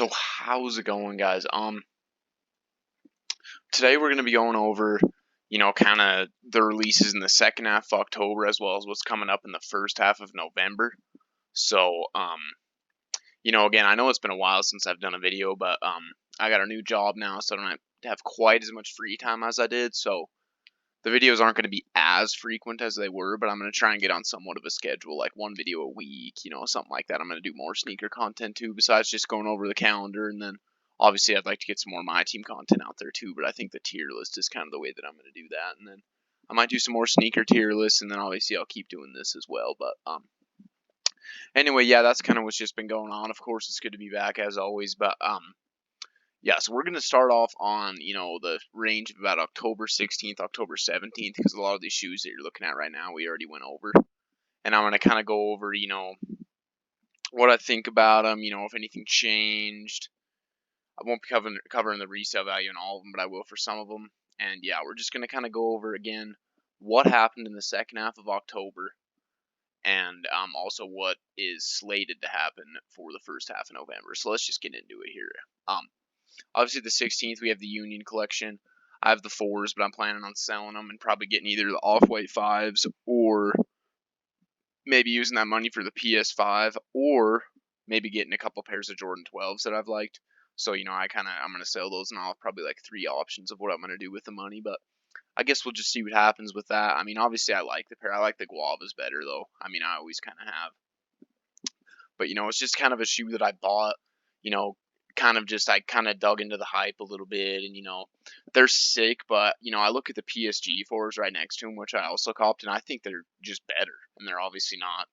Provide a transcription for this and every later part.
So how's it going, guys? Today we're gonna be going over, kind of the releases in the second half of October as well as what's coming up in the first half of November. So, again, I know it's been a while since I've done a video, but I got a new job now, so I don't have quite as much free time as I did. So the videos aren't going to be as frequent as they were, but I'm going to try and get on somewhat of a schedule, like one video a week, something like that. I'm going to do more sneaker content too, besides just going over the calendar. And then obviously I'd like to get some more my team content out there too, but I think the tier list is kind of the way that I'm going to do that. And then I might do some more sneaker tier lists, and then obviously I'll keep doing this as well. But anyway, yeah, that's kind of what's just been going on. Of course, it's good to be back as always, but yeah, so we're going to start off on, the range of about October 16th, October 17th, because a lot of these shoes that you're looking at right now, we already went over. And I'm going to kind of go over, what I think about them, if anything changed. I won't be covering the resale value in all of them, but I will for some of them. And yeah, we're just going to kind of go over again what happened in the second half of October, and also what is slated to happen for the first half of November. So let's just get into it here. Obviously, the 16th, we have the Union collection. I have the 4s, but I'm planning on selling them and probably getting either the Off-White 5s or maybe using that money for the PS5 or maybe getting a couple pairs of Jordan 12s that I've liked. So, I'm going to sell those, and I'll have probably like 3 options of what I'm going to do with the money. But I guess we'll just see what happens with that. I mean, obviously, I like the pair. I like the Guavas better, though. I mean, I always kind of have. But, it's just kind of a shoe that I bought, I kind of dug into the hype a little bit, and they're sick, but I look at the PSG 4s right next to them, which I also copped, and I think they're just better, and they're obviously not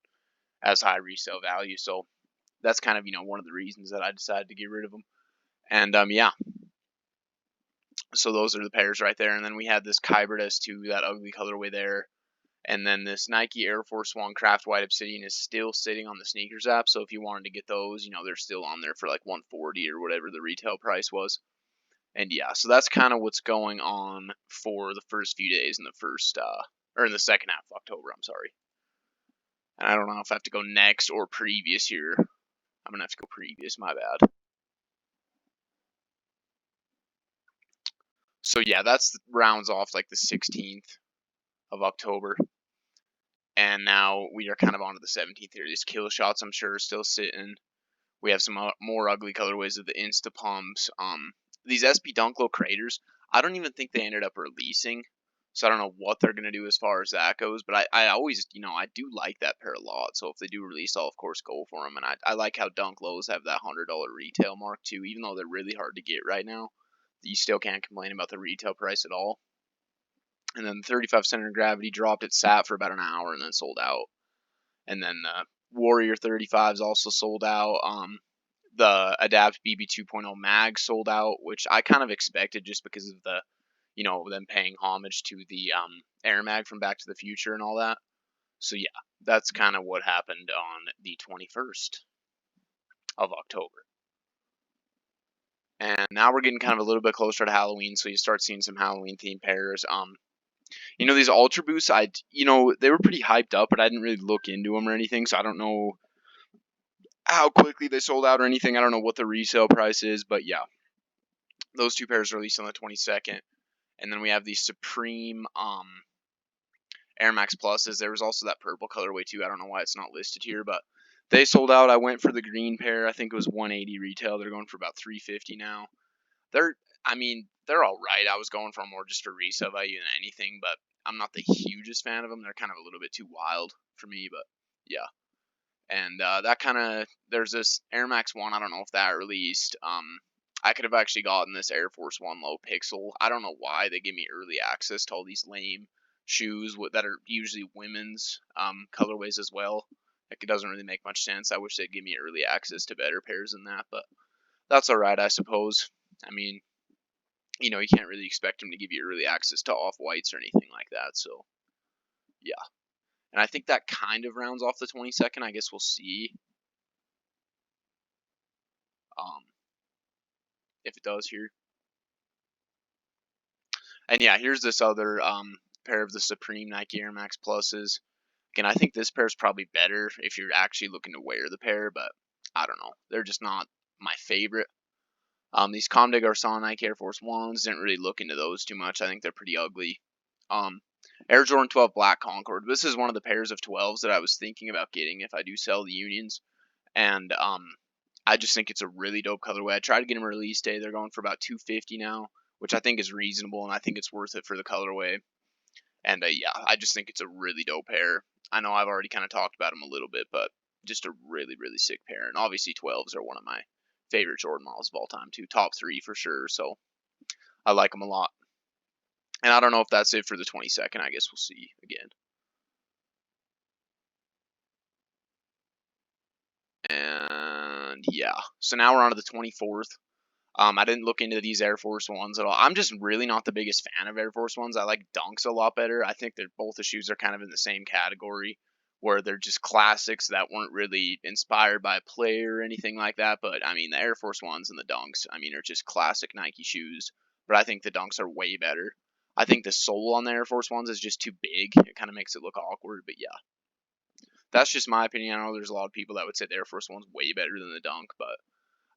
as high resale value. So that's kind of one of the reasons that I decided to get rid of them. And yeah, so those are the pairs right there. And then we had this Kyber S2, that ugly colorway there. And then this Nike Air Force One Craft White Obsidian is still sitting on the sneakers app. So if you wanted to get those, they're still on there for like $140 or whatever the retail price was. And yeah, so that's kind of what's going on for the first few days in the in the second half of October. I'm sorry. And I don't know if I have to go next or previous here. I'm gonna have to go previous. My bad. So yeah, that's rounds off like the 16th of October. And now we are kind of on to the 17th here. These kill shots, I'm sure, are still sitting. We have some more ugly colorways of the Insta Pumps. These SP Dunk Low Craters, I don't even think they ended up releasing. So I don't know what they're going to do as far as that goes. But I always, I do like that pair a lot. So if they do release, I'll, of course, go for them. And I like how Dunk Lows have that $100 retail mark, too. Even though they're really hard to get right now, you still can't complain about the retail price at all. And then the 35 center of gravity dropped. It sat for about an hour and then sold out. And then Warrior 35s also sold out. The Adapt BB 2.0 mag sold out, which I kind of expected just because of the, them paying homage to the Air Mag from Back to the Future and all that. So yeah, that's kind of what happened on the 21st of October. And now we're getting kind of a little bit closer to Halloween, so you start seeing some Halloween themed pairs. These Ultra Boosts, they were pretty hyped up, but I didn't really look into them or anything, so I don't know how quickly they sold out or anything. I don't know what the resale price is, but yeah, those 2 pairs released on the 22nd. And then we have the Supreme Air Max Pluses. There was also that purple colorway too. I don't know why it's not listed here, but they sold out. I went for the green pair. I think it was $180 retail. They're going for about $350 now. They're all right. I was going for more just for resale value than anything, but I'm not the hugest fan of them. They're kind of a little bit too wild for me, but yeah. And there's this Air Max 1. I don't know if that released. I could have actually gotten this Air Force One Low Pixel. I don't know why they give me early access to all these lame shoes that are usually women's colorways as well. Like, it doesn't really make much sense. I wish they'd give me early access to better pairs than that, but that's alright, I suppose. I mean, you can't really expect them to give you early access to Off-Whites or anything like that, so yeah. And I think that kind of rounds off the 22nd. I guess we'll see if it does here. And yeah, here's this other pair of the Supreme Nike Air Max Pluses. Again, I think this pair is probably better if you're actually looking to wear the pair, but I don't know. They're just not my favorite. These Comme des Garçons Nike Air Force Ones, didn't really look into those too much. I think they're pretty ugly. Air Jordan 12 Black Concord. This is one of the pairs of 12s that I was thinking about getting if I do sell the Unions. And I just think it's a really dope colorway. I tried to get them release day. They're going for about $250 now, which I think is reasonable, and I think it's worth it for the colorway. And yeah, I just think it's a really dope pair. I know I've already kind of talked about them a little bit, but just a really, really sick pair. And obviously 12s are one of my favorite Jordan models of all time too. Top 3 for sure. So I like them a lot. And I don't know if that's it for the 22nd. I guess we'll see again. And yeah, so now we're on to the 24th. I didn't look into these Air Force Ones at all. I'm just really not the biggest fan of Air Force Ones. I like Dunks a lot better. I think that both the shoes are kind of in the same category, where they're just classics that weren't really inspired by a player or anything like that. But I mean, the Air Force Ones and the Dunks, I mean, are just classic Nike shoes. But I think the Dunks are way better. I think the sole on the Air Force Ones is just too big. It kind of makes it look awkward. But yeah, that's just my opinion. I know there's a lot of people that would say the Air Force One's way better than the Dunk, but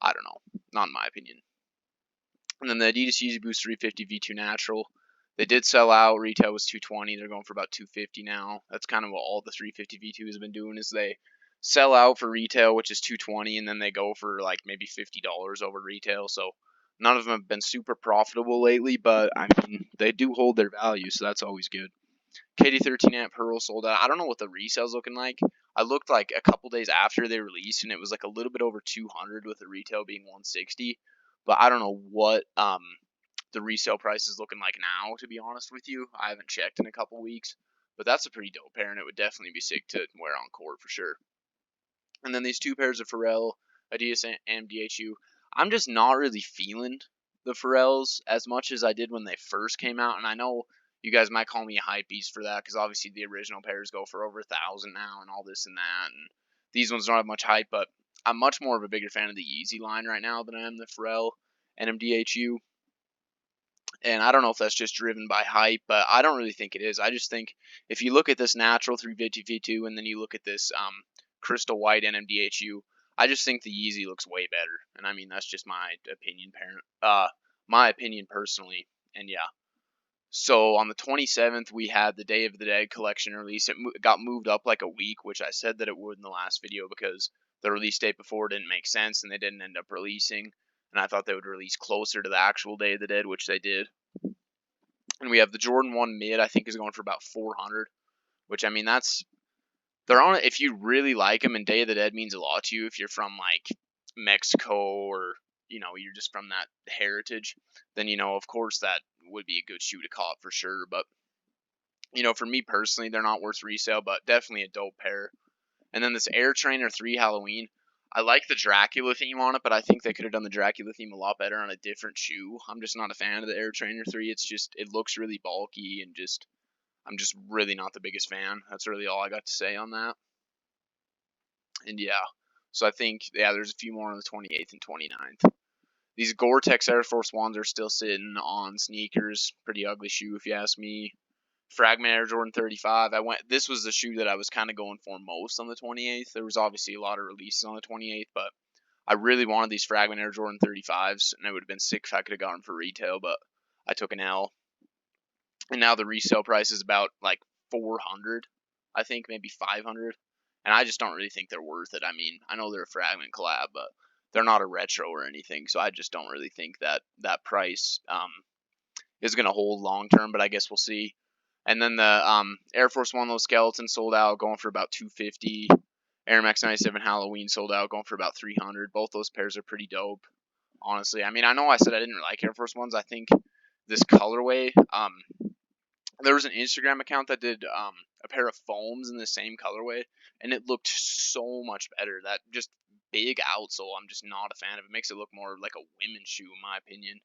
I don't know. Not in my opinion. And then the Adidas Yeezy Boost 350 V2 Natural. They did sell out. Retail was $220. They're going for about $250 now. That's kind of what all the 350 V2s have been doing, is they sell out for retail, which is $220, and then they go for like maybe $50 over retail. So none of them have been super profitable lately, but I mean, they do hold their value, so that's always good. KD13 Amp Pearl sold out. I don't know what the resale's looking like. I looked like a couple days after they released, and it was like a little bit over 200 with the retail being 160. But I don't know what the resale price is looking like now, to be honest with you. I haven't checked in a couple weeks. But that's a pretty dope pair, and it would definitely be sick to wear on court for sure. And then these two pairs of Pharrell Adidas MDHU. I'm just not really feeling the Pharrells as much as I did when they first came out, and I know you guys might call me a hype beast for that, because obviously the original pairs go for over 1,000 now, and all this and that, and these ones don't have much hype. But I'm much more of a bigger fan of the Yeezy line right now than I am the Pharrell NMDHU. And I don't know if that's just driven by hype, but I don't really think it is. I just think if you look at this natural 350 V2 and then you look at this crystal white NMDHU, I just think the Yeezy looks way better. And I mean, that's just my opinion, my opinion personally. And yeah. So on the 27th, we had the Day of the Dead collection release. It got moved up like a week, which I said that it would in the last video because the release date before didn't make sense and they didn't end up releasing. And I thought they would release closer to the actual Day of the Dead, which they did. And we have the Jordan 1 mid, I think is going for about 400, which I mean, they're on it if you really like them, and Day of the Dead means a lot to you if you're from like Mexico, or you're just from that heritage, then of course that would be a good shoe to cop for sure. But for me personally, they're not worth resale, but definitely a dope pair. And then this Air Trainer 3 Halloween, I like the Dracula theme on it, but I think they could have done the Dracula theme a lot better on a different shoe. I'm just not a fan of the Air Trainer 3. It looks really bulky, and I'm just really not the biggest fan. That's really all I got to say on that. And yeah, so I think, yeah, there's a few more on the 28th and 29th. These Gore-Tex Air Force Ones are still sitting on sneakers. Pretty ugly shoe if you ask me. Fragment Air Jordan 35. This was the shoe that I was kind of going for most on the 28th. There was obviously a lot of releases on the 28th, but I really wanted these Fragment Air Jordan 35s, and it would have been sick if I could have gotten them for retail, but I took an L. And now the resale price is about like 400, I think, maybe 500. And I just don't really think they're worth it. I mean, I know they're a Fragment collab, but they're not a retro or anything, so I just don't really think that price is going to hold long term, but I guess we'll see. And then the Air Force One, those skeletons sold out, going for about 250. Air Max 97 Halloween sold out, going for about 300. Both those pairs are pretty dope, honestly. I mean, I know I said I didn't like Air Force Ones. I think this colorway, there was an Instagram account that did a pair of foams in the same colorway, and it looked so much better. That just big outsole, I'm just not a fan of. It makes it look more like a women's shoe, in my opinion.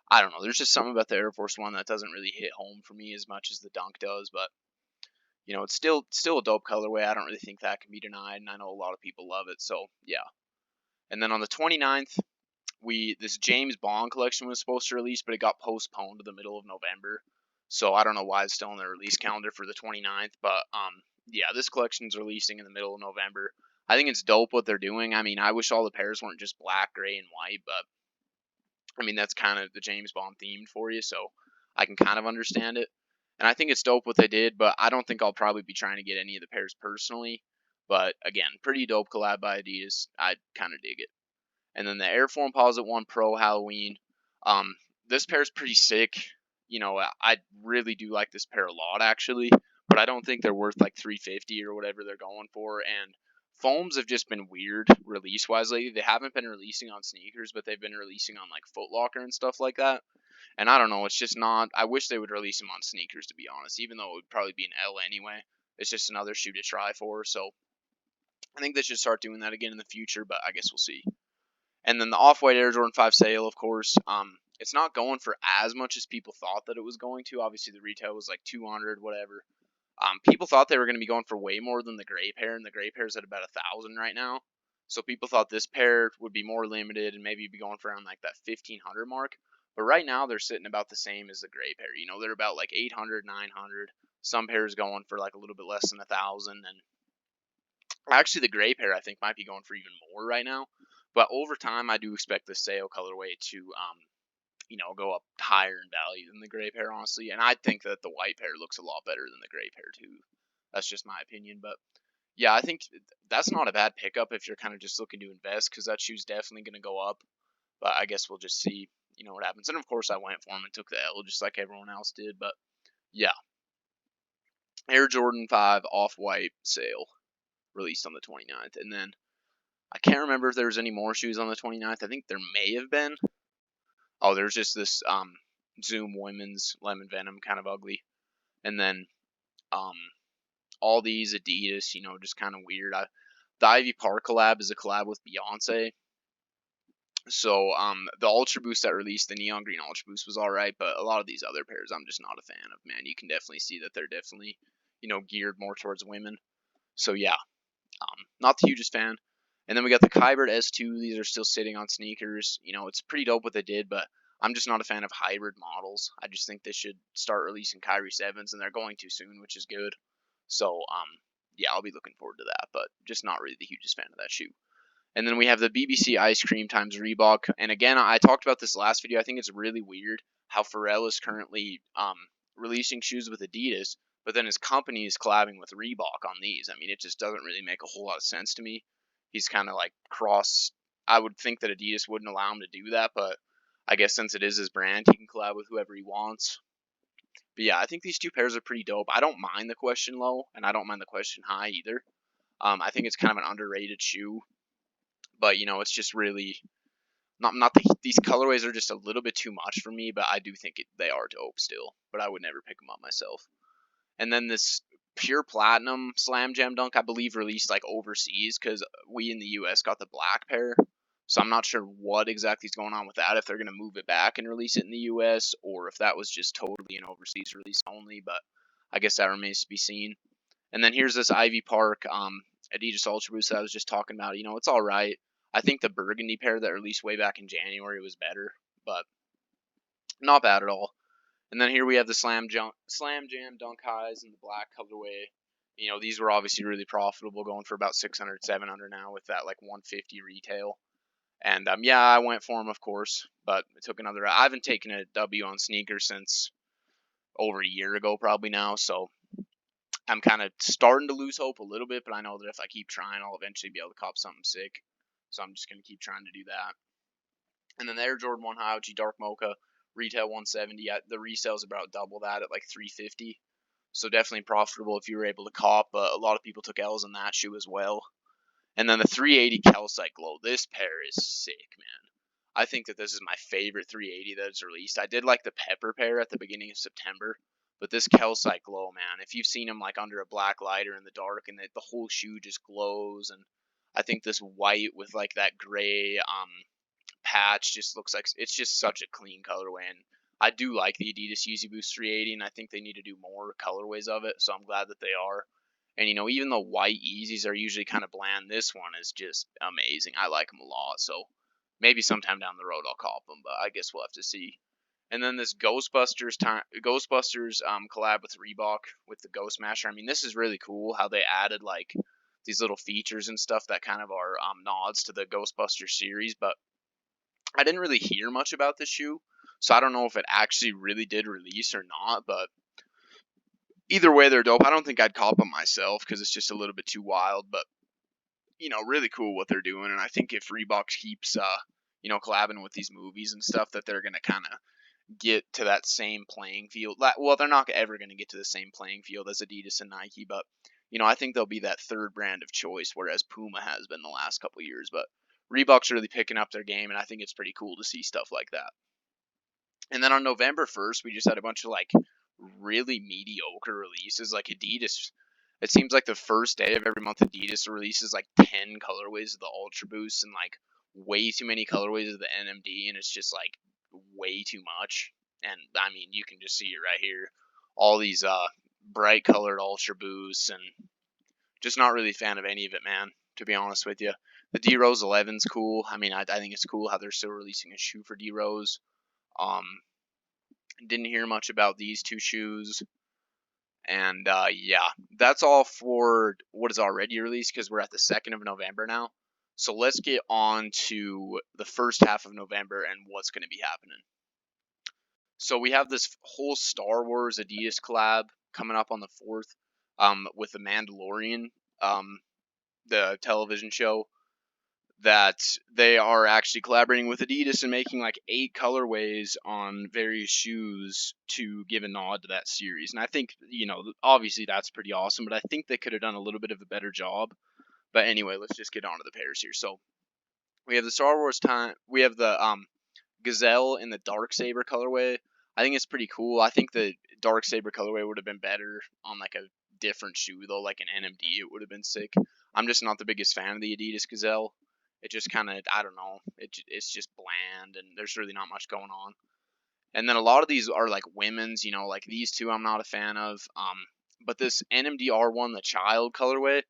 I don't know. There's just something about the Air Force One that doesn't really hit home for me as much as the Dunk does, but it's still a dope colorway. I don't really think that can be denied, and I know a lot of people love it. So yeah. And then on the 29th, this James Bond collection was supposed to release, but it got postponed to the middle of November. So I don't know why it's still on the release calendar for the 29th, but yeah, this collection's releasing in the middle of November. I think it's dope what they're doing. I mean, I wish all the pairs weren't just black, gray, and white, but I mean, that's kind of the James Bond themed for you, so I can kind of understand it. And I think it's dope what they did, but I don't think I'll probably be trying to get any of the pairs personally. But again, pretty dope collab by Adidas. I kind of dig it. And then the Air Formposite 1 Pro Halloween. Um, this pair is pretty sick. You know, I really do like this pair a lot, actually. But I don't think they're worth like 350 or whatever they're going for. And foams have just been weird release wise lately. They haven't been releasing on sneakers, but they've been releasing on like Foot Locker and stuff like that. And I don't know, it's just not. I wish they would release them on sneakers, to be honest, even though it would probably be an L anyway. It's just another shoe to try for. So I think they should start doing that again in the future, but I guess we'll see. And then the Off-White Air Jordan 5 sale, of course. It's not going for as much as people thought that it was going to. Obviously, the retail was like 200, whatever. People thought they were going to be going for way more than the gray pair, and the gray pair is at about 1,000 right now. So people thought this pair would be more limited and maybe be going for around like that 1,500 mark. But right now they're sitting about the same as the gray pair. You know, they're about like 800, 900. Some pairs going for like a little bit less than 1,000, and actually the gray pair I think might be going for even more right now. But over time, I do expect the sale colorway to go up higher in value than the gray pair, honestly. And I think that the white pair looks a lot better than the gray pair too. That's just my opinion, but yeah, I think that's not a bad pickup if you're kind of just looking to invest, because that shoe's definitely going to go up. But I guess we'll just see, what happens. And of course, I went for him and took the L just like everyone else did. But yeah, Air Jordan 5 Off-White sale released on the 29th, and then I can't remember if there was any more shoes on the 29th. I think there may have been. Oh, there's just this Zoom women's lemon venom, kind of ugly, and then um, all these Adidas, just kind of weird. The Ivy Park collab is a collab with Beyonce. So the Ultra Boost that released, the neon green Ultra Boost, was all right, but a lot of these other pairs I'm just not a fan of. Man, you can definitely see that they're definitely geared more towards women. So yeah, not the hugest fan. And then we got the Kyber S2. These are still sitting on sneakers. It's pretty dope what they did, but I'm just not a fan of hybrid models. I just think they should start releasing Kyrie 7s, and they're going to soon, which is good. So, yeah, I'll be looking forward to that, but just not really the hugest fan of that shoe. And then we have the BBC Ice Cream times Reebok. And again, I talked about this last video. I think it's really weird how Pharrell is currently releasing shoes with Adidas, but then his company is collabing with Reebok on these. I mean, it just doesn't really make a whole lot of sense to me. He's kind of like cross. I would think that Adidas wouldn't allow him to do that, but I guess since it is his brand, he can collab with whoever he wants. But yeah, I think these two pairs are pretty dope. I don't mind the question low, and I don't mind the question high either. I think it's kind of an underrated shoe, but it's just really these colorways are just a little bit too much for me. But I do think they are dope still. But I would never pick them up myself. And then this pure platinum Slam Jam Dunk, I believe, released like overseas, because we in the U.S. got the black pair. So I'm not sure what exactly is going on with that, if they're going to move it back and release it in the U.S., or if that was just totally an overseas release only, but I guess that remains to be seen. And then here's this Ivy Park Adidas Ultra Boost that I was just talking about. It's all right. I think the burgundy pair that released way back in January was better, but not bad at all. And then here we have the Slam Jam Dunk Highs in the black colorway. These were obviously really profitable, going for about 600, 700 now with that like 150 retail. And yeah, I went for them, of course, but it took another. I haven't taken a W on sneakers since over a year ago, probably now. So I'm kind of starting to lose hope a little bit, but I know that if I keep trying, I'll eventually be able to cop something sick. So I'm just gonna keep trying to do that. And then the Air Jordan 1 High OG Dark Mocha, retail 170. The resale is about double that at like 350. So definitely profitable if you were able to cop. A lot of people took L's in that shoe as well. And then the 380 Calcite Glow. This pair is sick, man. I think that this is my favorite 380 that's released. I did like the Pepper pair at the beginning of September, but this Calcite Glow, man, if you've seen them like under a black light or in the dark, and the whole shoe just glows, and I think this white with like that gray patch just looks like it's just such a clean colorway. And I do like the Adidas Yeezy Boost 380, and I think they need to do more colorways of it, so I'm glad that they are. And even though white Yeezys are usually kind of bland, this one is just amazing. I like them a lot, so maybe sometime down the road I'll cop them, but I guess we'll have to see. And then this Ghostbusters collab with Reebok with the Ghost Masher. I mean, this is really cool how they added like these little features and stuff that kind of are nods to the Ghostbusters series, but I didn't really hear much about this shoe, so I don't know if it actually really did release or not, but either way, they're dope. I don't think I'd cop them myself because it's just a little bit too wild, but really cool what they're doing. And I think if Reebok keeps, collabing with these movies and stuff, that they're gonna kind of get to that same playing field. Well, they're not ever gonna get to the same playing field as Adidas and Nike, but I think they'll be that third brand of choice, whereas Puma has been the last couple of years. But Reebok's really picking up their game, and I think it's pretty cool to see stuff like that. And then on November 1st, we just had a bunch of like really mediocre releases. Like Adidas, it seems like the first day of every month, Adidas releases like 10 colorways of the Ultra Boost and like way too many colorways of the NMD, and it's just like way too much. And I mean, you can just see it right here. All these bright colored Ultra Boosts, and just not really a fan of any of it, man, to be honest with you. The D Rose 11's cool. I mean, I think it's cool how they're still releasing a shoe for D Rose. Um, didn't hear much about these two shoes. And yeah, that's all for what is already released because we're at the 2nd of November now. So let's get on to the first half of November and what's going to be happening. So we have this whole Star Wars Adidas collab coming up on the 4th with The Mandalorian, the television show, that they are actually collaborating with Adidas and making like 8 colorways on various shoes to give a nod to that series. And I think, obviously that's pretty awesome, but I think they could have done a little bit of a better job. But anyway, let's just get on to the pairs here. So we have the Star Wars we have the Gazelle in the Dark Saber colorway. I think it's pretty cool. I think the Dark Saber colorway would have been better on like a different shoe though, like an NMD. It would have been sick. I'm just not the biggest fan of the Adidas Gazelle. It just kind of, I don't know, it's just bland and there's really not much going on. And then a lot of these are like women's, like these two I'm not a fan of. But this NMD R1, the child colorway,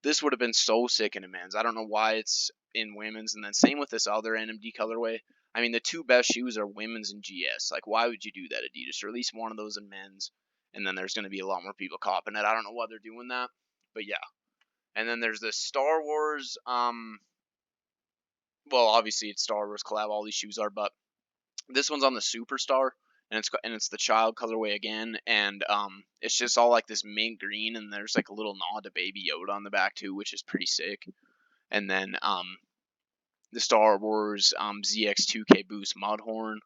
this would have been so sick in a men's. I don't know why it's in women's. And then same with this other NMD colorway. I mean, the two best shoes are women's and GS. Like, why would you do that, Adidas? Or at least one of those in men's. And then there's going to be a lot more people copping it. I don't know why they're doing that. But yeah. And then there's this Star Wars, well, obviously it's Star Wars collab. All these shoes are, but this one's on the Superstar, and it's the child colorway again, and it's just all like this mint green, and there's like a little nod to Baby Yoda on the back too, which is pretty sick. And then the Star Wars ZX2K Boost Mudhorn.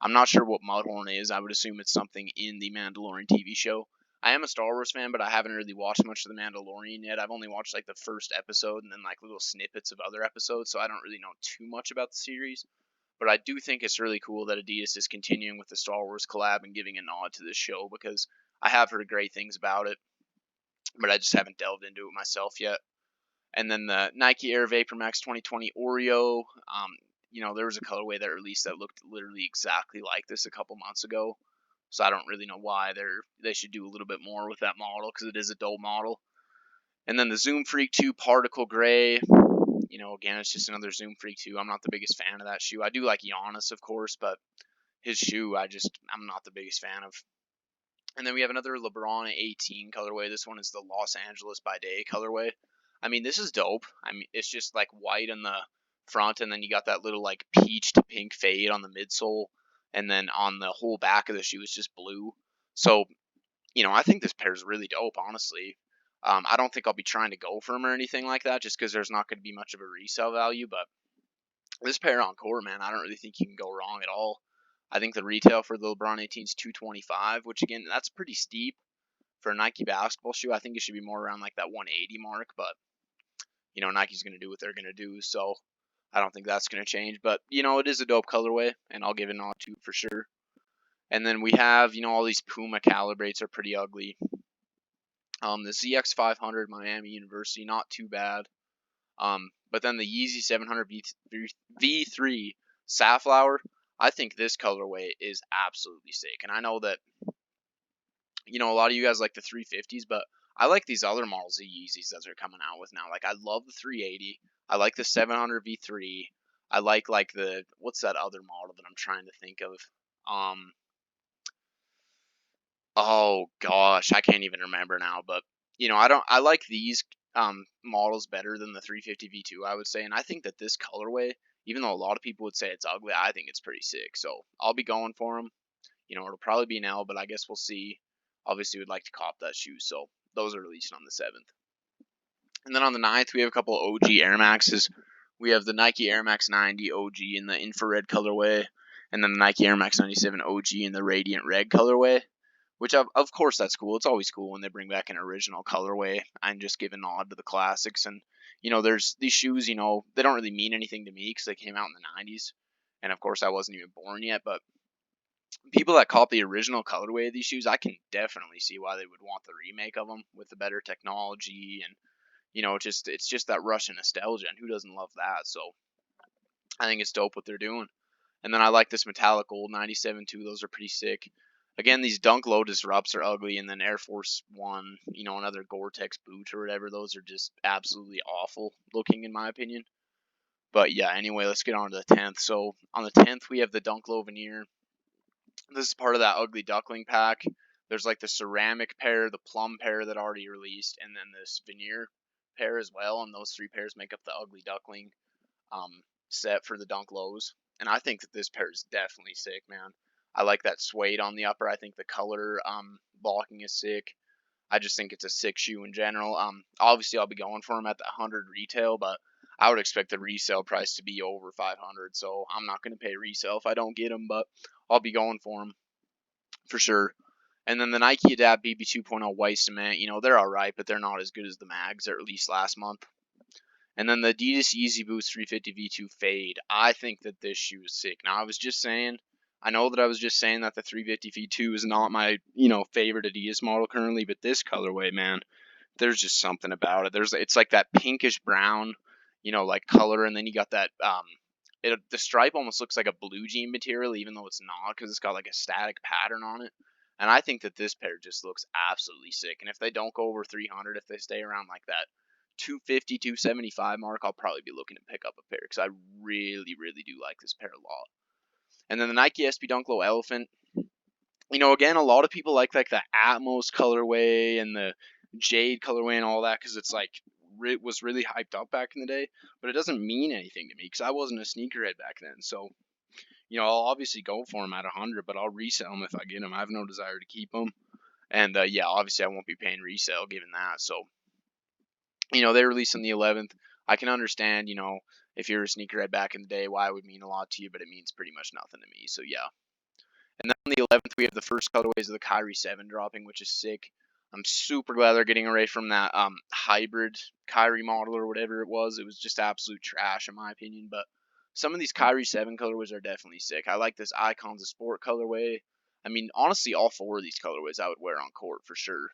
I'm not sure what Mudhorn is. I would assume it's something in the Mandalorian TV show. I am a Star Wars fan, but I haven't really watched much of the Mandalorian yet. I've only watched like the first episode and then like little snippets of other episodes, so I don't really know too much about the series. But I do think it's really cool that Adidas is continuing with the Star Wars collab and giving a nod to this show because I have heard great things about it, but I just haven't delved into it myself yet. And then the Nike Air Vapor Max 2020 Oreo, there was a colorway that released that looked literally exactly like this a couple months ago. So I don't really know why they should do a little bit more with that model because it is a dull model. And then the Zoom Freak 2 Particle Gray. Again, it's just another Zoom Freak 2. I'm not the biggest fan of that shoe. I do like Giannis, of course, but his shoe, I'm not the biggest fan of. And then we have another LeBron 18 colorway. This one is the Los Angeles by Day colorway. I mean, this is dope. I mean, it's just like white on the front, and then you got that little like peach to pink fade on the midsole, and then on the whole back of the shoe is just blue. So, I think this pair is really dope, honestly. I don't think I'll be trying to go for them or anything like that, just because there's not going to be much of a resale value. But this pair on core, man, I don't really think you can go wrong at all. I think the retail for the LeBron 18 is $225, which again, that's pretty steep for a Nike basketball shoe. I think it should be more around like that 180 mark, but Nike's going to do what they're going to do, so I don't think that's going to change. But it is a dope colorway, and I'll give it an nod to for sure. And then we have all these Puma calibrates are pretty ugly. The ZX500 Miami University, not too bad. But then the Yeezy 700 V3 Safflower, I think this colorway is absolutely sick. And I know that, a lot of you guys like the 350s, but I like these other models of Yeezys that they're coming out with now. Like, I love the 380. I like the 700 V3. I like the, what's that other model that I'm trying to think of? Oh gosh, I can't even remember now, but I like these models better than the 350 V2, I would say. And I think that this colorway, even though a lot of people would say it's ugly, I think it's pretty sick. So I'll be going for them. It'll probably be an L, but I guess we'll see. Obviously, we'd like to cop that shoe, so those are releasing on the 7th. And then on the 9th, we have a couple of OG Air Maxes. We have the Nike Air Max 90 OG in the infrared colorway, and then the Nike Air Max 97 OG in the radiant red colorway. Which, of course, that's cool. It's always cool when they bring back an original colorway and just give a nod to the classics. And, there's these shoes, they don't really mean anything to me because they came out in the 90s. And, of course, I wasn't even born yet. But people that cop the original colorway of these shoes, I can definitely see why they would want the remake of them with the better technology. And, it's just that rush of nostalgia. And who doesn't love that? So I think it's dope what they're doing. And then I like this metallic gold 97 too. Those are pretty sick. Again, these Dunk Low Disrupts are ugly, and then Air Force One, another Gore-Tex boot or whatever, those are just absolutely awful looking in my opinion. But yeah, anyway, let's get on to the 10th. So on the 10th, we have the Dunk Low Veneer. This is part of that Ugly Duckling pack. There's like the ceramic pair, the plum pair that already released, and then this veneer pair as well. And those 3 pairs make up the Ugly Duckling set for the Dunk Lows. And I think that this pair is definitely sick, man. I like that suede on the upper. I think the color blocking is sick. I just think it's a sick shoe in general. Obviously, I'll be going for them at the 100 retail, but I would expect the resale price to be over 500. So I'm not going to pay resale if I don't get them, but I'll be going for them for sure. And then the Nike Adapt BB 2.0 white cement, they're alright, but they're not as good as the mags that released last month. And then the Adidas Yeezy Boost 350 V2 Fade. I think that this shoe is sick. Now, I was just saying that the 350 V2 is not my, favorite Adidas model currently, but this colorway, man, there's just something about it. It's like that pinkish brown, like color, and then you got that, the stripe almost looks like a blue jean material, even though it's not, because it's got like a static pattern on it. And I think that this pair just looks absolutely sick. And if they don't go over 300, if they stay around like that 250, 275 mark, I'll probably be looking to pick up a pair because I really, really do like this pair a lot. And then the Nike SB Dunk Low Elephant. Again, a lot of people like the Atmos colorway and the Jade colorway and all that because it's like it was really hyped up back in the day, but it doesn't mean anything to me because I wasn't a sneakerhead back then. So, I'll obviously go for them at 100, but I'll resell them if I get them. I have no desire to keep them. And yeah, obviously I won't be paying resale given that. So, they released on the 11th. I can understand, if you're a sneakerhead back in the day, why it would mean a lot to you, but it means pretty much nothing to me. So yeah. And then on the 11th, we have the first colorways of the Kyrie 7 dropping, which is sick. I'm super glad they're getting away from that hybrid Kyrie model or whatever it was. It was just absolute trash in my opinion. But some of these Kyrie 7 colorways are definitely sick. I like this Icons of Sport colorway. I mean, honestly, all 4 of these colorways I would wear on court for sure.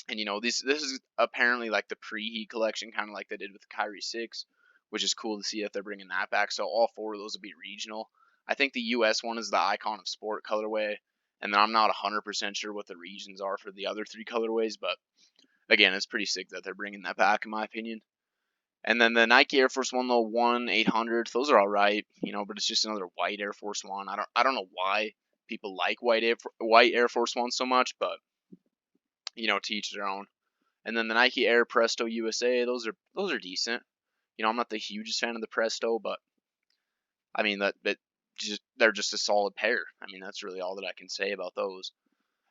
And this is apparently like the preheat collection, kind of like they did with the Kyrie 6, which is cool to see that they're bringing that back. So all 4 of those will be regional. I think the US one is the Icon of Sport colorway, and then I'm not 100% sure what the regions are for the other 3 colorways, but again, it's pretty sick that they're bringing that back in my opinion. And then the Nike Air Force One, the 1-800, those are all right, but it's just another white Air Force One. I don't know why people like white Air Force One so much, but to each their own. And then the Nike Air Presto USA, those are decent. I'm not the hugest fan of the Presto, but I mean they're just a solid pair. I mean, that's really all that I can say about those.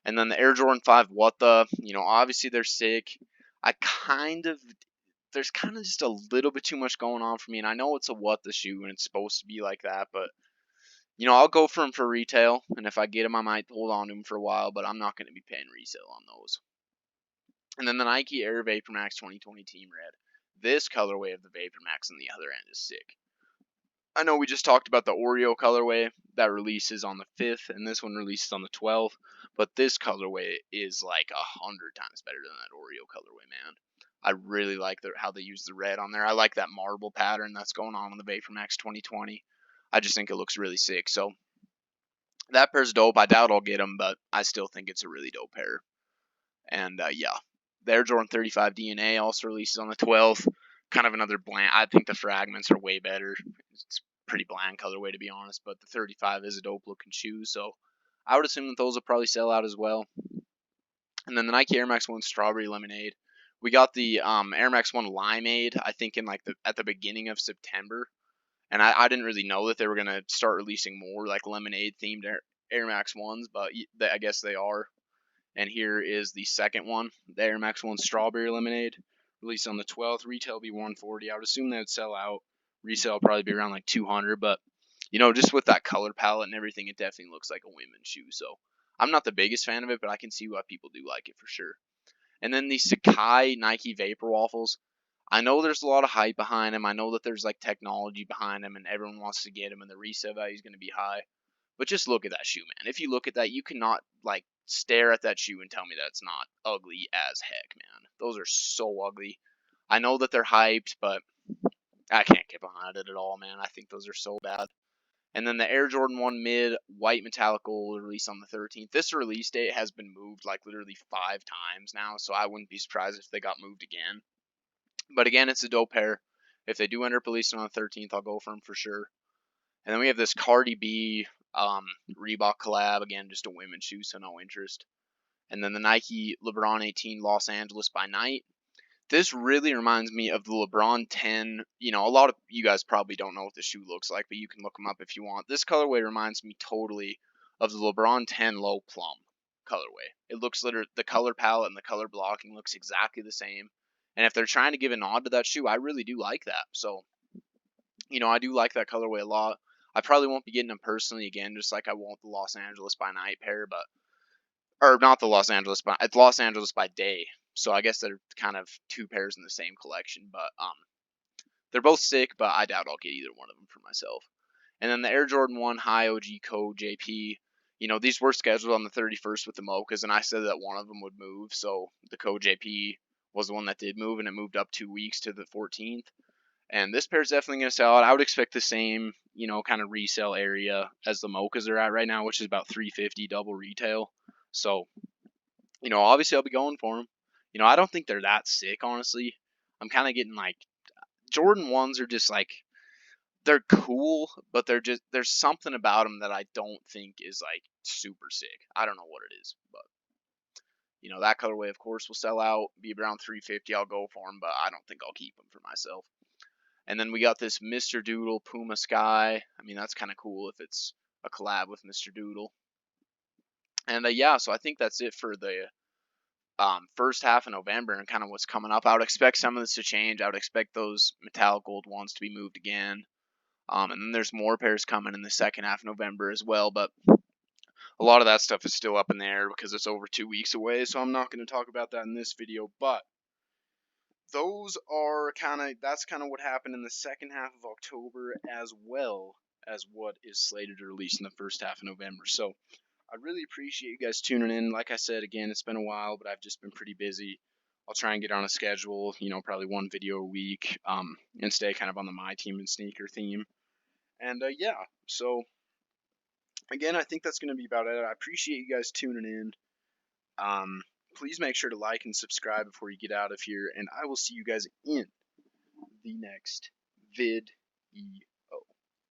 And then the Air Jordan 5 What The, obviously they're sick. There's kind of just a little bit too much going on for me, and I know it's a What The shoe and it's supposed to be like that, but I'll go for them for retail, and if I get them, I might hold on to them for a while, but I'm not going to be paying resale on those. And then the Nike Air VaporMax 2020 Team Red. This colorway of the VaporMax on the other end is sick. I know we just talked about the Oreo colorway that releases on the 5th, and this one releases on the 12th, but this colorway is like 100 times better than that Oreo colorway, man. I really like how they use the red on there. I like that marble pattern that's going on the VaporMax 2020. I just think it looks really sick. So that pair's dope. I doubt I'll get them, but I still think it's a really dope pair. And yeah. The Air Jordan 35 DNA also releases on the 12th. Kind of another bland. I think the fragments are way better. It's pretty bland colorway to be honest, but the 35 is a dope looking shoe, so I would assume that those will probably sell out as well. And then the Nike Air Max 1 Strawberry Lemonade, We got the Air Max 1 Limeade, I think in like at the beginning of September. And I didn't really know that they were gonna start releasing more like lemonade themed Air Max 1s, but I guess they are. And here is the second one, the Air Max 1 Strawberry Lemonade, released on the 12th. Retail be 140. I would assume they would sell out. Resale probably be around like 200, but just with that color palette and everything, it definitely looks like a women's shoe. So I'm not the biggest fan of it, but I can see why people do like it for sure. And then the Sacai Nike Vapor Waffles. I know there's a lot of hype behind them. I know that there's like technology behind them, and everyone wants to get them, and the resale value is going to be high. But just look at that shoe, man. If you look at that, you cannot like stare at that shoe and tell me that it's not ugly as heck, man. Those are so ugly. I know that they're hyped, but I can't get behind it at all, man. I think those are so bad. And then the Air Jordan 1 Mid White Metallic Gold release on the 13th. This release date has been moved like literally 5 times now, so I wouldn't be surprised if they got moved again. But again, it's a dope pair. If they do end up releasing on the 13th, I'll go for them for sure. And then we have this Cardi B Reebok collab. Again, just a women's shoe, so no interest. And then the Nike LeBron 18 Los Angeles by Night. This really reminds me of the LeBron 10. A lot of you guys probably don't know what the shoe looks like, but you can look them up if you want. This colorway reminds me totally of the LeBron 10 Low Plum colorway. It looks literally, the color palette and the color blocking looks exactly the same. And if they're trying to give a nod to that shoe, I really do like that. So, I do like that colorway a lot. I probably won't be getting them personally again, just like I won't the Los Angeles by Night pair, or not the Los Angeles by, it's Los Angeles by Day. So I guess they're kind of two pairs in the same collection, but they're both sick, but I doubt I'll get either one of them for myself. And then the Air Jordan 1 High OG Code JP. These were scheduled on the 31st with the Mochas, and I said that one of them would move. So the Code JP was the one that did move, and it moved up 2 weeks to the 14th. And this pair is definitely going to sell out. I would expect the same, kind of resale area as the Mochas are at right now, which is about $350 double retail. So, obviously I'll be going for them. I don't think they're that sick, honestly. I'm kind of getting like Jordan 1s are just like, they're cool, but there's something about them that I don't think is like super sick. I don't know what it is, but that colorway of course will sell out, be around 350. I'll go for them, but I don't think I'll keep them for myself. And then we got this Mr. Doodle Puma Sky. I mean, that's kind of cool if it's a collab with Mr. Doodle. And yeah, so I think that's it for the first half of November and kind of what's coming up. I would expect some of this to change. I would expect those metallic gold ones to be moved again. And then there's more pairs coming in the second half of November as well. But a lot of that stuff is still up in the air because it's over 2 weeks away. So I'm not going to talk about that in this video. But that's kind of what happened in the second half of October, as well as what is slated to release in the first half of November. So I really appreciate you guys tuning in. Like I said, again, it's been a while, but I've just been pretty busy. I'll try and get on a schedule, probably one video a week, and stay kind of on the My Team and Sneaker theme. And yeah, so again, I think that's going to be about it. I appreciate you guys tuning in. Please make sure to like and subscribe before you get out of here, and I will see you guys in the next video.